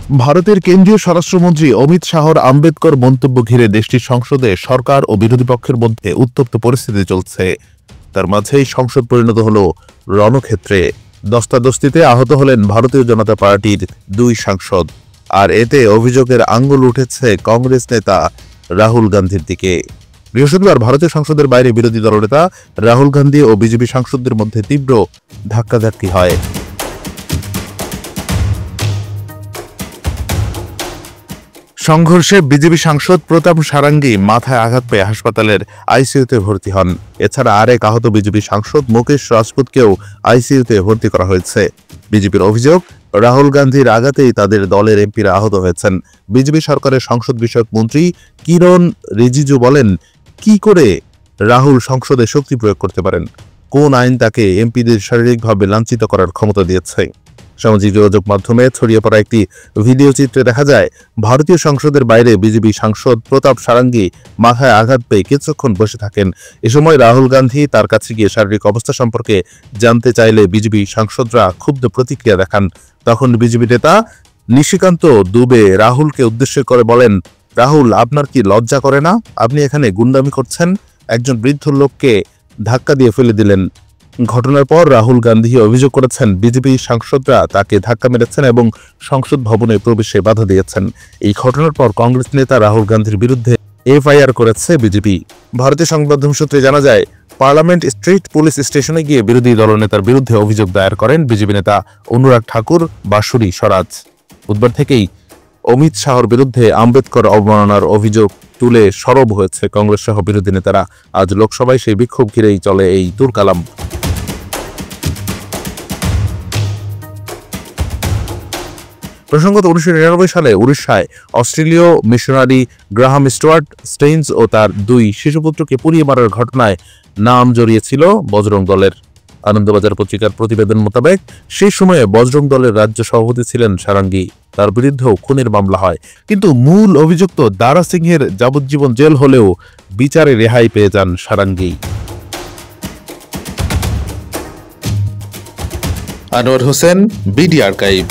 ভারতের কেন্দ্রীয় স্বরাষ্ট্রমন্ত্রী অমিত শাহর আম্বেদকর মন্তব্য ঘিরে দেশটির সংসদে সরকার ও বিরোধী পক্ষের মধ্যে উত্তপ্ত পরিস্থিতি চলছে। তার মাঝেই সংসদ পরিণত হল রণক্ষেত্রে। দস্তাদস্তিতে আহত হলেন ভারতীয় জনতা পার্টির 2 সাংসদ। আর এতে অভিযোগের আঙুল উঠেছে কংগ্রেস নেতা রাহুল গান্ধীর দিকে। বৃহস্পতিবার ভারতীয় সংসদের বাইরে বিরোধী দলনেতা রাহুল গান্ধী ও বিজেপি সাংসদদের মধ্যে তীব্র ধাক্কাধাক্কি হয়। সংঘর্ষে বিজেপি সাংসদ প্রতাপ সারাঙ্গী মাথায় আঘাত পেয়ে হাসপাতালের আইসিইউতে ভর্তি হন। এছাড়া আরেক আহত বিজেপি সাংসদ মুকেশ রাজপুতকেও আইসিইউতে ভর্তি করা হয়েছে। বিজেপির অভিযোগ, রাহুল গান্ধীর আঘাতেই তাদের দলের এমপিরা আহত হয়েছেন। বিজেপি সরকারের সংসদ বিষয়ক মন্ত্রী কিরণ রিজিজু বলেন, কি করে রাহুল সংসদে শক্তি প্রয়োগ করতে পারেন? কোন আইন তাকে এমপিদের শারীরিকভাবে লাঞ্ছিত করার ক্ষমতা দিয়েছে? সামাজিক যোগাযোগ মাধ্যমে ছড়িয়ে পড়া একটি ভিডিও চিত্রে দেখা যায়, ভারতীয় সংসদের বাইরে বিজেপি সাংসদ প্রতাপ সারাঙ্গী মাথায় আঘাত পেয়ে কিছুক্ষণ বসে থাকেন। এ সময় রাহুল গান্ধী তার কাছে গিয়ে শারীরিক অবস্থা সম্পর্কে জানতে চাইলে বিজেপি সাংসদরা ক্ষুব্ধ প্রতিক্রিয়া দেখান। তখন বিজেপি নেতা নিশিকান্ত দুবে রাহুলকে উদ্দেশ্য করে বলেন, রাহুল, আপনার কি লজ্জা করে না? আপনি এখানে গুন্ডামি করছেন। একজন বৃদ্ধ লোককে ধাক্কা দিয়ে ফেলে দিলেন। ঘটনার পর রাহুল গান্ধী অভিযোগ করেছেন, বিজেপি সাংসদরা তাকে ধাক্কা মেরেছেন এবং সংসদ ভবনে প্রবেশে বাধা দিয়েছেন। এই ঘটনার পর কংগ্রেস নেতা রাহুল গান্ধীর বিরুদ্ধে এফআইআর করেছে বিজেপি। ভারতীয় সংবাদ মাধ্যম সূত্রে জানা যায়, পার্লামেন্ট স্ট্রিট পুলিশ স্টেশনে গিয়ে বিরোধী দলনেতার বিরুদ্ধে অভিযোগ দায়ের করেন বিজেপি নেতা অনুরাগ ঠাকুর বাঁশুরি স্বরাজ। বুধবার থেকেই অমিত শাহর বিরুদ্ধে আম্বেদকর অবমাননার অভিযোগ তুলে সরব হয়েছে কংগ্রেস সহ বিরোধী নেতারা। আজ লোকসভায় সেই বিক্ষোভ ঘিরেই চলে এই তুরকালাম। প্রসঙ্গত 1999 সালে উড়িষ্যায় অস্ট্রেলীয় মিশনারি গ্রাহাম স্টুয়ার্ট স্টেইনস ও তার 2 শিশুপুত্রকে পুড়িয়ে মারার ঘটনায় নাম জড়িয়েছিল বজরং দলের। আনন্দবাজার পত্রিকার প্রতিবেদন মোতাবেক সেই সময়ে বজরং দলের রাজ্য সভাপতি ছিলেন সারাঙ্গী। তার বিরুদ্ধেও খুনের মামলা হয়, কিন্তু মূল অভিযুক্ত দারা সিংহের যাবজ্জীবন জেল হলেও বিচারে রেহাই পেয়ে যান সারাঙ্গী। Anwar Hossain, BD archive.